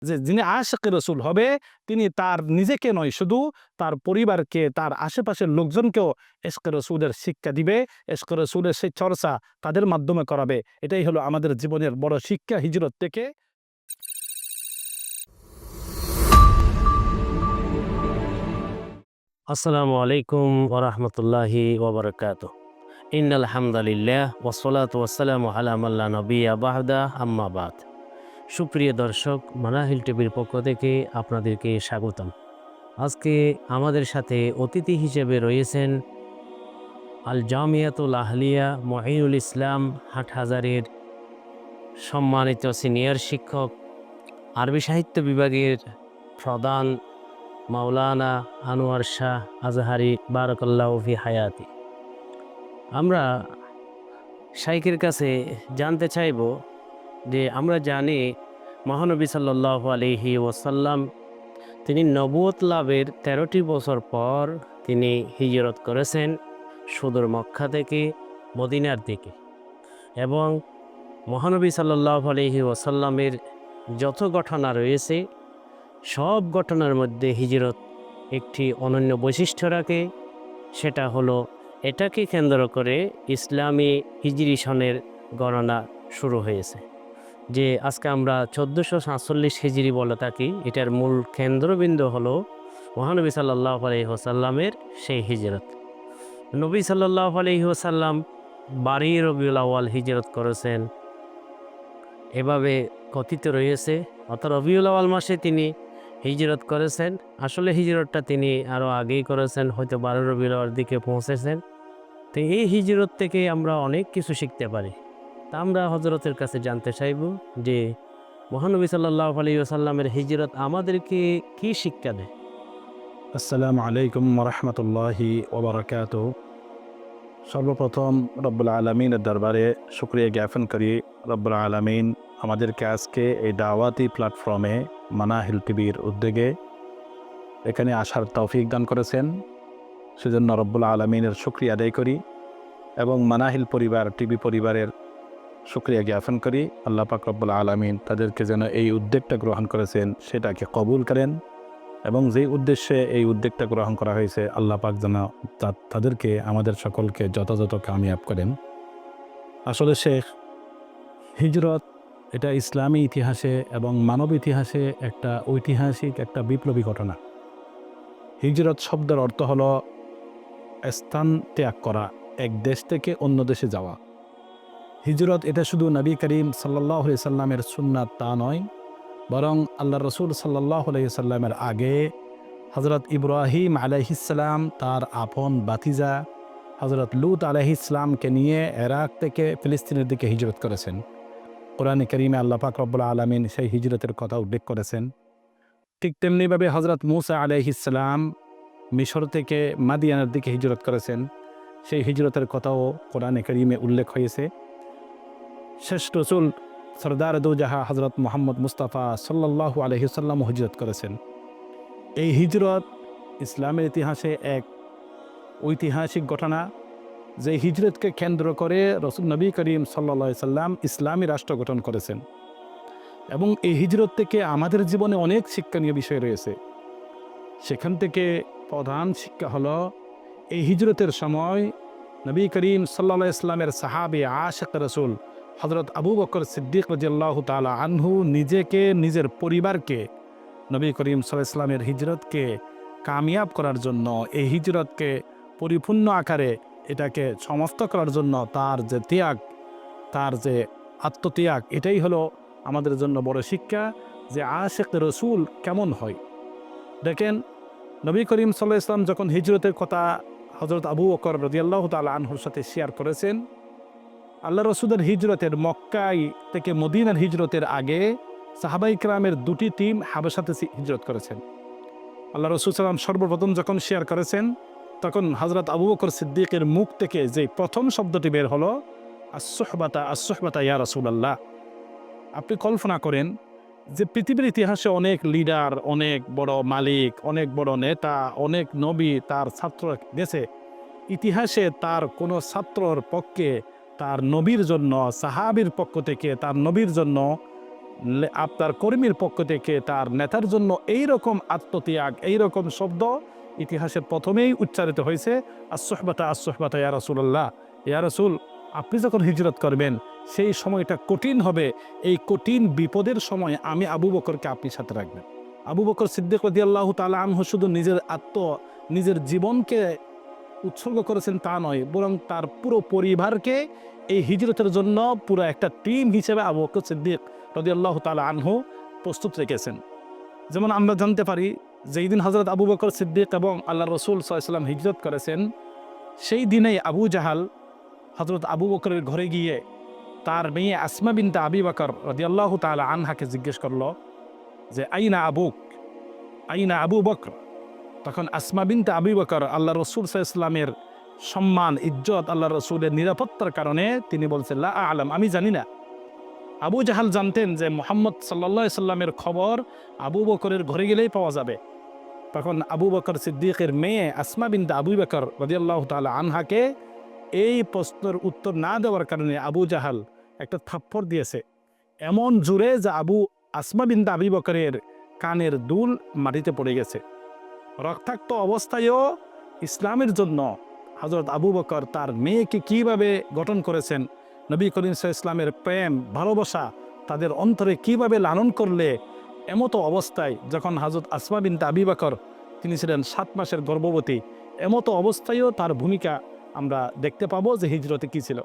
যে যিনি আশিক রসুল হবে তিনি তার নিজেকে নয়, শুধু তার পরিবারকে, তার আশেপাশের লোকজনকেও ইশকে রসুলের শিক্ষা দিবে, ইশকে রসুলের সেই চর্চা তাদের মাধ্যমে করাবে। এটাই হলো আমাদের জীবনের বড় শিক্ষা হিজরত থেকে। আসসালামু আলাইকুম ওয়া রাহমাতুল্লাহি ওয়া বারাকাতুহু। ইন্নাল হামদালিল্লাহ ওয়াসসালাতু ওয়াসসালামু আলা মান লা নাবিয়্যা বা'দা, আম্মা বাদ। সুপ্রিয় দর্শক, মানাহিল টিভির পক্ষ থেকে আপনাদেরকে স্বাগতম। আজকে আমাদের সাথে অতিথি হিসেবে রয়েছেন আল জামিয়াতুল আহলিয়া মঈনুল ইসলাম হাটহাজারীর সম্মানিত সিনিয়র শিক্ষক, আরবি সাহিত্য বিভাগের প্রধান মাওলানা আনোয়ার শাহ আজহারি বারাকাল্লাহু ফি হায়াতি। আমরা শাইখের কাছে জানতে চাইব যে আমরা জানি মহানবী সাল্লাল্লাহু আলাইহি ওয়াসাল্লাম তিনি নবুয়ত লাভের 13টি বছর পর তিনি হিজরত করেছেন সুদূর মক্কা থেকে মদিনার দিকে, এবং মহানবী সাল্লাল্লাহু আলাইহি ওয়াসাল্লামের যত ঘটনা রয়েছে সব ঘটনার মধ্যে হিজরত একটি অনন্য বৈশিষ্ট্য রাখে। সেটা হলো এটাকে কেন্দ্র করে ইসলামী হিজরি সনের গণনা শুরু হয়েছে। যে আজকে আমরা 1447 হিজরি বলে থাকি, এটার মূল কেন্দ্রবিন্দু হলো মহানবী সাল্লাল্লাহু আলাইহি ওয়াসাল্লামের সেই হিজরত। নবী সাল্লাল্লাহু আলাইহি ওয়াসাল্লাম 12 রবিউল আউয়াল হিজরত করেছেন, এভাবে কথিত রয়েছে। অর্থাৎ রবিউল আউয়াল মাসে তিনি হিজরত করেছেন। আসলে হিজরতটা তিনি আরও আগেই করেছেন, হয়তো 12 রবিউল আউয়ালের দিকে পৌঁছেছেন। তো এই হিজরত থেকে আমরা অনেক কিছু শিখতে পারি। তা আমরা হজরতের কাছে জানতে চাইব যে মহানবী সাল্লাল্লাহু আলাইহি ওয়াসাল্লামের হিজরত আমাদেরকে কি শিক্ষা দেয়। আসসালামু আলাইকুম ওয়া রাহমাতুল্লাহি ওয়া বারাকাতুহু। সর্বপ্রথম রব্বুল আলামিনের দরবারে শুকরিয়া জ্ঞাপন করি। রব্বুল আলামিন আমাদেরকে আজকে এই দাওয়াতি প্ল্যাটফর্মে মানাহিল টিভির উদ্যোগে এখানে আসার তৌফিক দান করেছেন, সেজন্য রব্বুল আলামিনের শুকরিয়া আদায় করি এবং মানাহিল পরিবার, টিভি পরিবারের শুকরিয়া জ্ঞাপন করি। আল্লাহ পাক রব্বুল আলামিন তাদেরকে যেন এই উদ্যোগটা গ্রহণ করেছেন সেটাকে কবুল করেন, এবং যেই উদ্দেশ্যে এই উদ্যোগটা গ্রহণ করা হয়েছে আল্লাহ পাক যেন তাদেরকে, আমাদের সকলকে যথাযথ কামিয়াব করেন। আসলে শেখ, হিজরত এটা ইসলামী ইতিহাসে এবং মানব ইতিহাসে একটা ঐতিহাসিক, একটা বিপ্লবী ঘটনা। হিজরত শব্দের অর্থ হলো স্থান ত্যাগ করা, এক দেশ থেকে অন্য দেশে যাওয়া। হিজরত এটা শুধু নবী করিম সাল্লাল্লাহু আলাইহি সাল্লামের সুন্নাত তা নয়, বরং আল্লাহ রসুল সাল্লাল্লাহু আলাইহি সাল্লামের আগে হজরত ইব্রাহিম আলাইহিসসালাম তার আপন বাতিজা হজরত লূত আলাইহিসসালামকে নিয়ে ইরাক থেকে ফিলিস্তিনের দিকে হিজরত করেছেন। কোরআনে কারীমে আল্লাহ পাক রব্বুল আলামিন সেই হিজরতের কথা উল্লেখ করেছেন। ঠিক তেমনিভাবে হজরত মূসা আলাইহিসসালাম মিশর থেকে মাদিয়ানের দিকে হিজরত করেছেন, সেই হিজরতের কথাও কোরআনে কারীমে উল্লেখ হয়েছে। শেষ রসুল সরদার দু জাহা হজরত মোহাম্মদ মুস্তাফা সাল্লাল্লাহু আলাইহি সাল্লাম হিজরত করেছেন। এই হিজরত ইসলামের ইতিহাসে এক ঐতিহাসিক ঘটনা, যে হিজরতকে কেন্দ্র করে রসুল নবী করিম সাল্লাল্লাহু আলাইহি সাল্লাম ইসলামী রাষ্ট্র গঠন করেছেন। এবং এই হিজরত থেকে আমাদের জীবনে অনেক শিক্ষণীয় বিষয় রয়েছে। সেখান থেকে প্রধান শিক্ষা হলো, এই হিজরতের সময় নবী করিম সাল্লাল্লাহু আলাইহি সাল্লামের সাহাবী আশিক রসুল হজরত আবু বকর সিদ্দিক রাদিয়াল্লাহু তাআলা আনহু নিজেকে, নিজের পরিবারকে নবী করিম সাল্লাল্লাহু আলাইহি সাল্লামের হিজরতকে কামিয়াব করার জন্য, এই হিজরতকে পরিপূর্ণ আকারে এটাকে সমাপ্ত করার জন্য তার যে ত্যাগ, তার যে আত্মত্যাগ, এটাই হলো আমাদের জন্য বড় শিক্ষা যে আশিক রসুল কেমন হয়। দেখেন, নবী করিম সাল্লাল্লাহু আলাইহি সাল্লাম যখন হিজরতের কথা হজরত আবু বকর রাদিয়াল্লাহু তাআলা আনহুর সাথে শেয়ার করেছেন, আল্লাহ রসুলের হিজরতের, মক্কায় থেকে মদিনার হিজরতের আগে সাহাবাই কেরামের দুটি টিম হাবশাতে হিজরত করেছেন। আল্লাহ রসুল সাল্লাম সর্বপ্রথম যখন শেয়ার করেছেন, তখন হজরত আবু বকর সিদ্দিকের মুখ থেকে যে প্রথম শব্দটি বের হলো, আস-সুহবাতা আস-সুহবাতা ইয়া রাসূলুল্লাহ। আপনি কল্পনা করেন যে পৃথিবীর ইতিহাসে অনেক লিডার, অনেক বড় মালিক, অনেক বড় নেতা, অনেক নবী তার ছাত্র গেছে, ইতিহাসে তার কোনো ছাত্রর পক্ষে তার নবীর জন্য, সাহাবীর পক্ষ থেকে তার নবীর জন্য আপনার কর্মীর পক্ষ থেকে তার নেতার জন্য এই রকম আত্মত্যাগ, এই রকম শব্দ ইতিহাসের প্রথমেই উচ্চারিত হয়েছে, আসসহবাতা ইয়া রাসূলুল্লাহ, ইয়া রাসূল আপনি যখন হিজরত করবেন সেই সময়টা কঠিন হবে, এই কঠিন বিপদের সময় আমি আবু বকরকে আপনি সাথে রাখবেন। আবু বকর সিদ্দিক রাদিয়াল্লাহু তাআলা আনহু শুধু নিজের জীবনকে উৎসর্গ করেছেন তা নয়, বরং তার পুরো পরিবারকে এই হিজরতের জন্য পুরো একটা টিম হিসেবে আবু বকর সিদ্দিক রাদিয়াল্লাহু তাআলা আনহু প্রস্তুত রেখেছেন। যেমন আমরা জানতে পারি যেই দিন হযরত আবু বকর সিদ্দিক এবং আল্লাহ রসুল সাল্লাল্লাহু আলাইহি ওয়াসাল্লাম হিজরত করেছেন, সেই দিনেই আবু জাহাল হযরত আবু বকরের ঘরে গিয়ে তার মেয়ে আসমা বিনতে আবি বকর রাদিয়াল্লাহু তাআলা আনহাকে জিজ্ঞেস করলো যে আইনা আবু বকর। তখন আসমা বিনতে আবি বকর আল্লাহ রসুল সাল্লাল্লাহু আলাইহি ওয়াসাল্লামের সম্মান, ইজ্জত, আল্লাহ রসুলের নিরাপত্তার কারণে তিনি বলছেন লা আ'লাম, আমি জানি না। আবু জাহাল জানতেন যে মুহাম্মদ সাল্লাল্লাহু আলাইহি সাল্লামের খবর আবু বকরের ঘরে গেলেই পাওয়া যাবে। তখন আবু বকর সিদ্দিকের মেয়ে আসমা বিনতে আবু বকর রাদিয়াল্লাহু তাআলা আনহাকে এই প্রশ্নের উত্তর না দেওয়ার কারণে আবু জাহাল একটা থাপ্পড় দিয়েছে এমন জোরে যে আসমা বিনতে আবি বকরের কানের দুল মাটিতে পড়ে গেছে। রক্তাক্ত অবস্থায়ও ইসলামের জন্য হযরত আবু বকর তার মেয়েকে কিভাবে গঠন করেছেন, নবী করিম সাল্লাল্লাহু আলাইহি ওয়াসাল্লামের প্রেম ভালোবাসা তাদের অন্তরে কিভাবে লালন করলে, এমতো অবস্থায় যখন হযরত আসমা বিনতে আবি বকর তিনি ছিলেন 7 মাসের গর্ভবতী, এমতো অবস্থায়ও তার ভূমিকা আমরা দেখতে পাবো যে হিজরতে কী ছিল।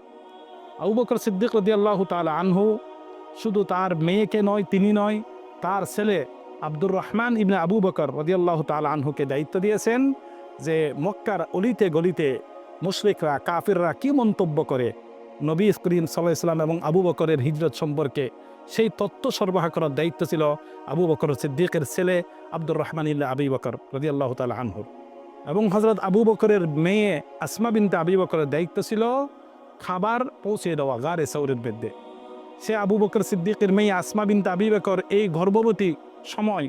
আবু বকর সিদ্দিক রাদিয়াল্লাহু তাআলা আনহু শুধু তার মেয়েকে নয়, তিনি নয়, তার ছেলে আব্দুর রহমান ইবনে আবু বকর রাদিয়াল্লাহু তাআলা আনহুকে দায়িত্ব দিয়েছেন যে মক্কার অলিতে গলিতে মুশরিকরা, কাফিররা কি মন্তব্য করে নবী করিম সাল্লাল্লাহু আলাইহি ওয়াসাল্লাম এবং আবু বকরের হিজরত সম্পর্কে, সেই তথ্য সরবরাহ করার দায়িত্ব ছিল আবু বকর সিদ্দিকের ছেলে আব্দুর রহমান ইবনে আবি বকর রাদিয়াল্লাহু তাআলা আনহু। এবং হযরত আবু বকরের মেয়ে আসমা বিনতে আবি বকরের দায়িত্ব ছিল খাবার পৌঁছে দেওয়া গারে সৌরের মধ্যে। সে আবু বকর সিদ্দিকের মেয়ে আসমা বিনতে আবি বকর এই গর্ভবতী সময়,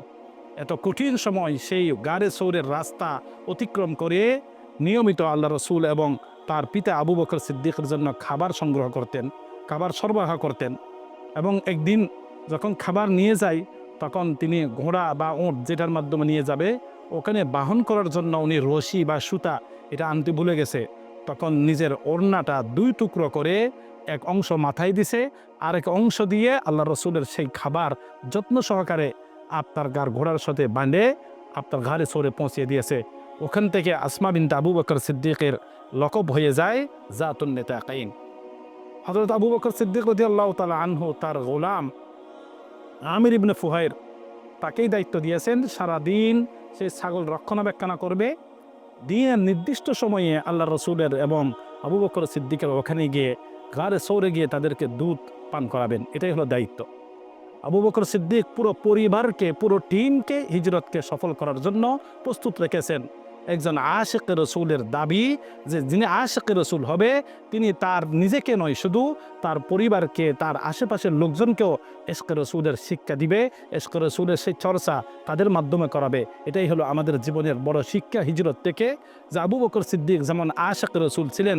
এত কঠিন সময়, সেই গারে সৌরের রাস্তা অতিক্রম করে নিয়মিত আল্লাহ রসুল এবং তার পিতা আবু বকর সিদ্দিকের জন্য খাবার সংগ্রহ করতেন, খাবার সরবরাহ করতেন। এবং একদিন যখন খাবার নিয়ে যায় তখন তিনি ঘোড়া বা উট যেটার মাধ্যমে নিয়ে যাবে ওখানে বাহন করার জন্য উনি রশি বা সুতা এটা আনতে ভুলে গেছে। তখন নিজের ওড়নাটা 2 টুকরো করে এক অংশ মাথায় দিছে, আরেক অংশ দিয়ে আল্লাহ রসুলের সেই খাবার যত্ন সহকারে আপনার ঘোড়ার সাথে বাঁধে আপনার ঘাড়ে সরে পৌঁছে দিয়েছে। ওখান থেকে আসমা বিনতে আবু বকর সিদ্দিকের লকব হয়ে যায় জাতুন নেতাকাইন। হযরত আবু বকর সিদ্দিক রাদিয়াল্লাহু তাআলা আনহু তার গোলাম আমির ইবনে ফুহাইর তাকেই দায়িত্ব দিয়েছেন সারাদিন সে ছাগল রক্ষণাবেক্ষণ করবে, দিনের নির্দিষ্ট সময়ে আল্লাহ রসুলের এবং আবু বকর সিদ্দিকের ওখানে গিয়ে গারে সৌরে গিয়ে তাদেরকে দুধ পান করাবেন। এটাই হলো দায়িত্ব। আবু বকর সিদ্দিক পুরো পরিবারকে, পুরো টিমকে হিজরতকে সফল করার জন্য প্রস্তুত রেখেছেন। একজন আশিক রসুলের দাবি যে যিনি আশিক রসুল হবে তিনি তার নিজেকে নয়, শুধু তার পরিবারকে, তার আশেপাশের লোকজনকেও ইশক রসুলের শিক্ষা দিবে, ইশক রসুলের সেই চর্চা তাদের মাধ্যমে করাবে। এটাই হলো আমাদের জীবনের বড় শিক্ষা হিজরত থেকে, যে আবু বকর সিদ্দিক যেমন আশিক রসুল ছিলেন,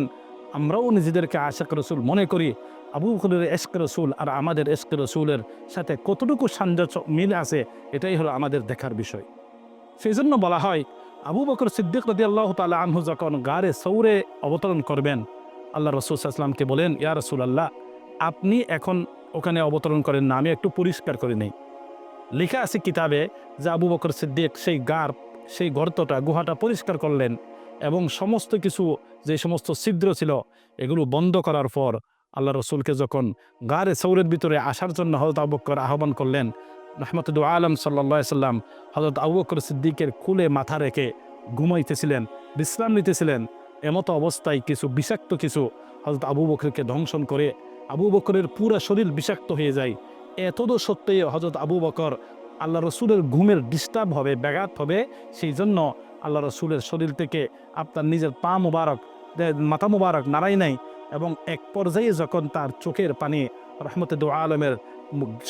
আমরাও নিজেদেরকে আশিক রসুল মনে করি। আবু বকরের ইশক রসুল আর আমাদের ইশক রসুলের সাথে কতটুকু সামঞ্জস্য মিল আছে এটাই হলো আমাদের দেখার বিষয়। সেই জন্য বলা হয় আবু বকর সিদ্দিক রাদিয়াল্লাহু তাআলা আনহু যখন গারে সৌরে অবতরণ করবেন, আল্লাহ রসুল সাল্লাল্লাহু আলাইহি ওয়াসাল্লাম কে বলেন, ইয়া রাসূলুল্লাহ আপনি এখন ওখানে অবতরণ করেন না, আমি একটু পরিষ্কার করে নেই। লেখা আছে কিতাবে যে আবু বকর সিদ্দিক সেই গর্তটা, গুহাটা পরিষ্কার করলেন এবং সমস্ত কিছু যে সমস্ত ছিদ্র ছিল এগুলো বন্ধ করার পর আল্লাহ রসুলকে যখন গারে সৌরের ভিতরে আসার জন্য হযরত আবু বকর আহ্বান করলেন, রাহমাতুল আলম সাল্লাল্লাহু আলাইহি ওয়াসাল্লাম হযরত আবু বকর সিদ্দিকের কুলে মাথা রেখে ঘুমাইতেছিলেন, বিশ্রাম নিতেছিলেন। এমতো অবস্থায় বিষাক্ত কিছু হযরত আবু বকরকে ধ্বংসন করে আবু বকরের পুরো শরীর বিষাক্ত হয়ে যায়। এতদ সত্ত্বেও হযরত আবু বকর আল্লাহ রসুলের ঘুমের ডিস্টার্ব হবে, ব্যাঘাত হবে, সেই জন্য আল্লাহ রসুলের শরীর থেকে আপনার নিজের পা মুবারক, মাথা মুবারক নাড়াই নাই। এবং এক পর্যায়ে যখন তার চোখের পানি রাহমাতুল আলমের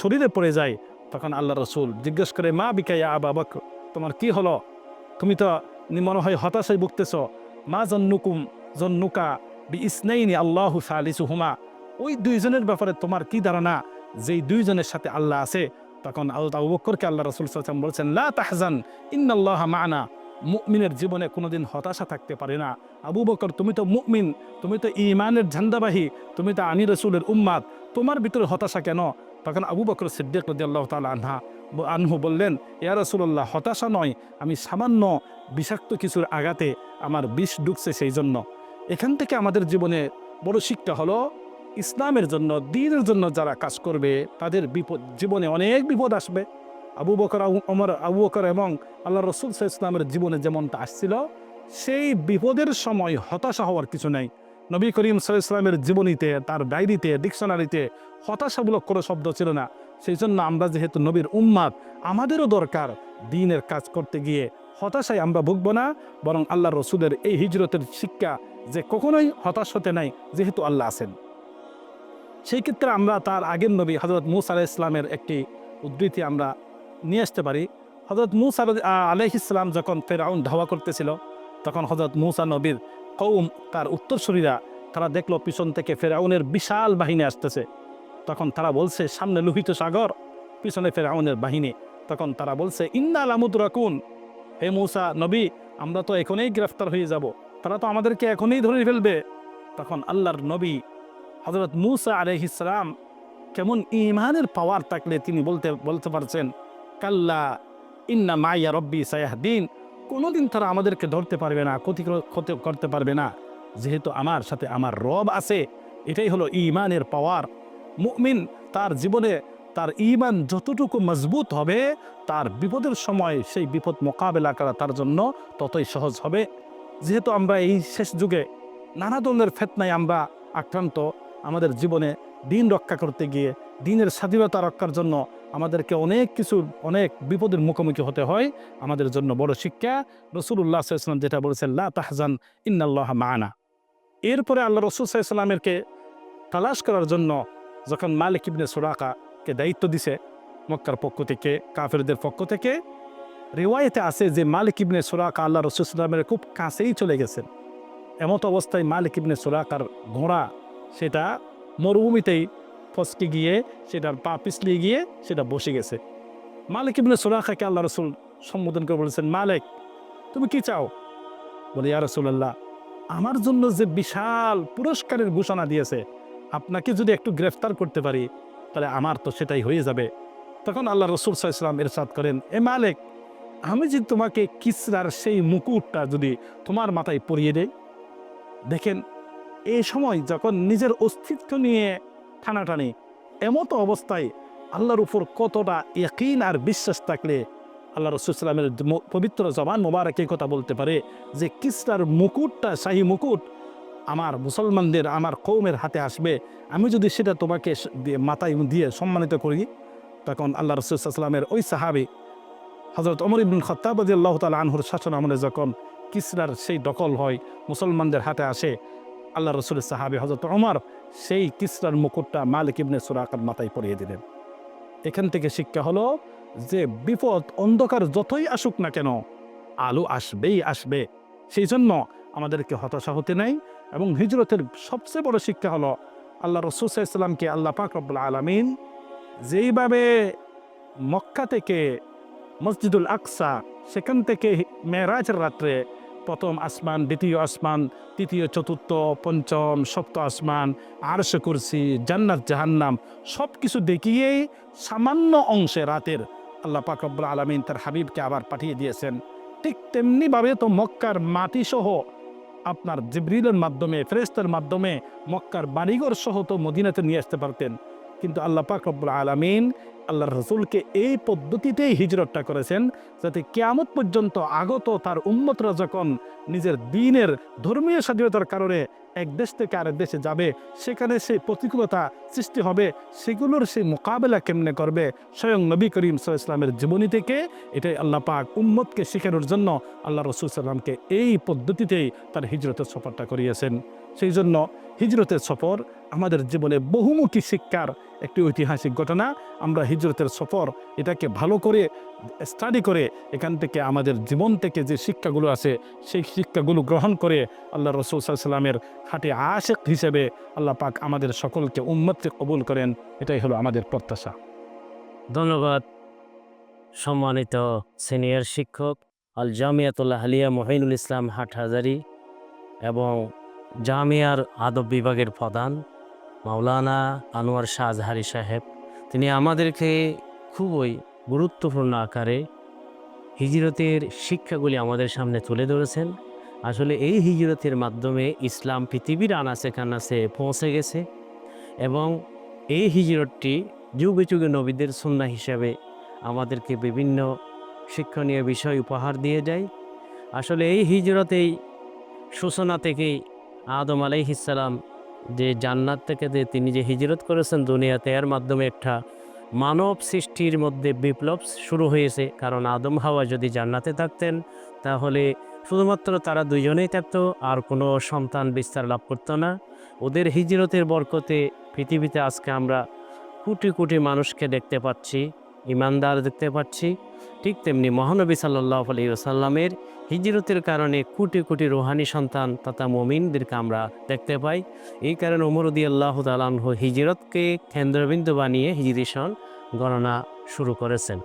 শরীরে পড়ে যায় তখন আল্লাহ রসুল জিজ্ঞেস করে, মা বিকা ইয়া আবু বকর, তোমার কি হলো? তুমি তো মনে হয় হতাশায় ভুগতেছ। মা জন্নুকা বি ইসনাইনি আল্লাহু সালিসুহুমা, ওই 2 জনের ব্যাপারে তোমার কি ধারণা যেই দুইজনের সাথে আল্লাহ আছে, তখন আবু বকরকে আল্লাহ রাসূল সাল্লাল্লাহু আলাইহি ওয়াসাল্লাম বলছেন, লা তাহজান ইন্নাল্লাহা মা'না। মুমিনের জীবনে কোনোদিন হতাশা থাকতে পারে না। আবু বকর, তুমি তো মুমিন, তুমি তো ঈমানের ঝান্ডাবাহী, তুমি তো আনি রাসূলের উম্মাত, তোমার ভিতরে হতাশা কেন? তখন আবু বকর সিদ্দিক রাদিয়াল্লাহু তাআলা আনহু বললেন, ইয়া রাসূলুল্লাহ, হতাশা নয়, আমি সামান্য বিষাক্ত কিছুর আঘাতে আমার বিষ ঢুকছে সেই জন্য। এখান থেকে আমাদের জীবনে বড় শিক্ষা হলো, ইসলামের জন্য, দ্বীনের জন্য যারা কাজ করবে তাদের জীবনে অনেক বিপদ আসবে। আবু বকর এবং আল্লাহ রাসূল সাল্লাল্লাহু আলাইহি ওয়াসাল্লামের জীবনে যেমনটা আসছিল, সেই বিপদের সময় হতাশা হওয়ার কিছু নাই। নবী করিম সাল্লাল্লাহু আলাইহি ওয়াসাল্লামের জীবনীতে, তার ডায়েরিতে, ডিকশনারিতে হতাশামূলক কোনো শব্দ ছিল না। সেই জন্য আমরা যেহেতু নবীর উম্মাত, আমাদেরও দরকার দ্বীনের কাজ করতে গিয়ে হতাশায় আমরা ভুগবো না, বরং আল্লাহ রসুলের এই হিজরতের শিক্ষা যে কখনোই হতাশ হতে নাই, যেহেতু আল্লাহ আছেন। সেই ক্ষেত্রে আমরা তার আগের নবী হযরত মূসা আলাইহিস সালামের একটি উদ্ধৃতি আমরা নিয়ে আসতে পারি। হযরত মূসা আলাইহিস সালাম যখন ফেরাউন ধাওয়া করতেছিল, তখন হযরত মূসা নবীর কওম, তার উত্তরসূরিরা, তারা দেখলো পিছন থেকে ফেরাউনের বিশাল বাহিনী আসতেছে। তখন তারা বলছে, সামনে লোহিত সাগর, পিছনে ফেরাউনের বাহিনী। তখন তারা বলছে, ইন্না লামুদরাকুন, হে মূসা নবী, আমরা তো এখনই গ্রেফতার হয়ে যাব, তারা তো আমাদেরকে এখনই ধরে ফেলবে। তখন আল্লাহর নবী হযরত মূসা আলাইহিস সালাম কেমন ঈমানের পাওয়ার থাকলে তিনি বলতে পারছেন, কাল্লা ইন্না মাইয়া রব্বি সায়াহদিন, কোনোদিন তারা আমাদেরকে ধরতে পারবে না, ক্ষতি করতে পারবে না, যেহেতু আমার সাথে আমার রব আছে। এটাই হলো ঈমানের পাওয়ার। মুমিন তার জীবনে তার ঈমান যতটুকু মজবুত হবে, তার বিপদের সময় সেই বিপদ মোকাবেলা করা তার জন্য ততই সহজ হবে। যেহেতু আমরা এই শেষ যুগে নানা ধরনের ফিতনায় আমরা আক্রান্ত, আমাদের জীবনে দ্বীন রক্ষা করতে গিয়ে, দ্বীনের স্বাধীনতা রক্ষার জন্য আমাদেরকে অনেক বিপদের মুখোমুখি হতে হয়। আমাদের জন্য বড় শিক্ষা রাসূলুল্লাহ সাল্লাল্লাহু আলাইহি ওয়াসাল্লাম যেটা বলেছেন, লা তাহজান ইন্নাল্লাহা মা'না। এরপরে আল্লাহ রাসূল সাল্লাল্লাহু আলাইহি ওয়াসাল্লামকে তালাশ করার জন্য যখন মালিক ইবনে সুরাকাকে দায়িত্ব দিছে মক্কার পক্ষ থেকে, কাফেরদের পক্ষ থেকে, রিওয়ায়েতে আছে যে মালিক ইবনে সুরাকা আল্লাহ রাসূল সাল্লাল্লাহু আলাইহি ওয়াসাল্লামের খুব কাছেই চলে গেছেন। এমত অবস্থায় মালিক ইবনে সুরাকার ঘোড়া সেটা মরুভূমিতেই ফসকে গিয়ে, সেটার পা পিছলিয়ে গিয়ে সেটা বসে গেছে। মালিক ইবনে সুরাকাকে আল্লাহ রাসূল সম্বোধন করে বলেছেন, মালিক, তুমি কি চাও? বলে, ইয়া রাসূলুল্লাহ, আমার জন্য যে বিশাল পুরস্কারের ঘোষণা দিয়েছে, আপনাকে যদি একটু গ্রেফতার করতে পারি তাহলে আমার তো সেটাই হয়ে যাবে। তখন আল্লাহ রাসূল সাল্লাল্লাহু আলাইহি ওয়াসাল্লাম ইরশাদ করেন, এ মালিক, আমি যদি তোমাকে কিসরার সেই মুকুটটা যদি তোমার মাথায় পরিয়ে দেই। দেখেন, এই সময় যখন নিজের অস্তিত্ব নিয়ে টানাটানি, এমতো অবস্থায় আল্লাহর উপর কতটা ইয়াকিন আর বিশ্বাস থাকলে আল্লাহ রাসূল সাল্লাল্লাহু আলাইহি ওয়াসাল্লামের পবিত্র জবান মোবারকে কথা বলতে পারে যে কিসরার মুকুটটা, শাহী মুকুট আমার মুসলমানদের, আমার কওমের হাতে আসবে, আমি যদি সেটা তোমাকে মাথায় দিয়ে সম্মানিত করি। তখন আল্লাহ রাসূল সাল্লাল্লাহু আলাইহি ওয়াসাল্লামের ওই সাহাবী হযরত ওমর ইবনুল খাত্তাব রাদিয়াল্লাহু তাআলা আনহুর শাসন আমলে যখন কিসরার সেই দখল হয়, মুসলমানদের হাতে আসে, আল্লাহ রাসূলের সাহাবী হযরত ওমর সেই কিসরার মুকুটটা মালিক ইবনে সুরাকার মাথায় পরিয়ে দিলেন। এখান থেকে শিক্ষা হলো যে বিপদ, অন্ধকার যতই আসুক না কেন, আলো আসবেই আসবে। সেই জন্য আমাদেরকে হতাশা হতে নাই। এবং হিজরতের সবচেয়ে বড় শিক্ষা হলো, আল্লাহ রাসূল সাল্লাল্লাহু আলাইহি ওয়াসাল্লামকে আল্লাহ পাক রব্বুল আলামিন যেইভাবে মক্কা থেকে মসজিদুল আকসা, সেখান থেকে মেরাজের রাত্রে প্রথম আসমান, দ্বিতীয় আসমান, তৃতীয়, চতুর্থ, পঞ্চম, সপ্ত আসমান, আরশ কুরসি, জান্নাত জাহান্নাম সব কিছু দেখিয়েই সামান্য অংশে রাতের আল্লাহ পাক রব্বুল আলামিন তার হাবিবকে আবার পাঠিয়ে দিয়েছেন। ঠিক তেমনিভাবে তো মক্কার মাটি সহ আপনার জিবরিলের মাধ্যমে, ফেরেশতার মাধ্যমে মক্কার বাড়িঘর সহ তো মদিনাতে নিয়ে আসতে পারতেন। কিন্তু আল্লাহ পাক রব্বুল আলামিন আল্লাহর রাসূলকে এই পদ্ধতিতেই হিজরতটা করেছেন, যাতে কিয়ামত পর্যন্ত আগত তার উম্মতরা যখন নিজের দ্বীনের ধর্মীয় স্বাধীনতার কারণে এক দেশ থেকে আরেক দেশে যাবে, সেখানে সেই প্রতিকূলতা সৃষ্টি হবে, সেগুলোর সেই মোকাবেলা কেমনে করবে, স্বয়ং নবী করিম সাল্লাল্লাহু আলাইহি ওয়াসাল্লামের জীবনী থেকে এটাই আল্লাহ পাক উম্মতকে শেখানোর জন্য আল্লাহ রাসূল সাল্লাল্লাহু আলাইহি ওয়াসাল্লামকে এই পদ্ধতিতেই তার হিজরতের সফরটা করিয়েছেন। সেই জন্য হিজরতের সফর আমাদের জীবনে বহুমুখী শিক্ষার একটি ঐতিহাসিক ঘটনা। আমরা হিজরতের সফর এটাকে ভালো করে স্টাডি করে এখান থেকে আমাদের জীবন থেকে যে শিক্ষাগুলো আছে সেই শিক্ষাগুলো গ্রহণ করে আল্লাহ রসুল সাল্লাল্লাহু আলাইহি ওয়াসাল্লামের খাঁটি আশিক হিসেবে আল্লাহ পাক আমাদের সকলকে উম্মতকে কবুল করেন, এটাই হলো আমাদের প্রত্যাশা। ধন্যবাদ সম্মানিত সিনিয়র শিক্ষক আল জামিয়াতুল আহলিয়া মহিনুল ইসলাম হাটহাজারী এবং জামিয়ার আদব বিভাগের প্রধান মাওলানা আনোয়ার শাহ আজহারী সাহেব। তিনি আমাদেরকে খুবই গুরুত্বপূর্ণ আকারে হিজরতের শিক্ষাগুলি আমাদের সামনে তুলে ধরেছেন। আসলে এই হিজরতের মাধ্যমে ইসলাম পৃথিবীর আনাচে কানাচে পৌঁছে গেছে এবং এই হিজরতটি যুগে যুগে নবীদের সুন্নাহ হিসাবে আমাদেরকে বিভিন্ন শিক্ষণীয় বিষয় উপহার দিয়ে যায়। আসলে এই হিজরতেই সূচনা থেকেই আদম আলাইহিস সালাম যে জান্নাত থেকে তিনি যে হিজরত করেছেন দুনিয়াতে, এর মাধ্যমে একটা মানব সৃষ্টির মধ্যে বিপ্লব শুরু হয়েছে। কারণ আদম হাওয়া যদি জান্নাতে থাকতেন তাহলে শুধুমাত্র তারা দুইজনেই থাকতো, আর কোনো সন্তান বিস্তার লাভ করতো না। ওদের হিজরতের বরকতে পৃথিবীতে আজকে আমরা কোটি কোটি মানুষকে দেখতে পাচ্ছি, ইমানদার দেখতে পাচ্ছি। ঠিক তেমনি মহানবী সাল্লাল্লাহু আলাইহি ওয়াসাল্লামের হিজরতের কারণে কোটি কোটি রুহানি সন্তান তথা মুমিনদেরকে আমরা দেখতে পাই। এই কারণে ওমর রাদিয়াল্লাহু তাআলা আনহু হিজরতকে কেন্দ্রবিন্দু বানিয়ে হিজরি সন গণনা শুরু করেছেন।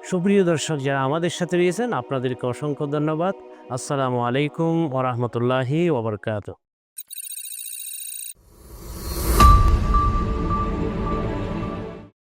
সুপ্রিয় দর্শক যারা আমাদের সাথে রয়েছেন আপনাদেরকে অসংখ্য ধন্যবাদ। আসসালামু আলাইকুম ওয়া রাহমাতুল্লাহি ওয়া বারাকাতুহু।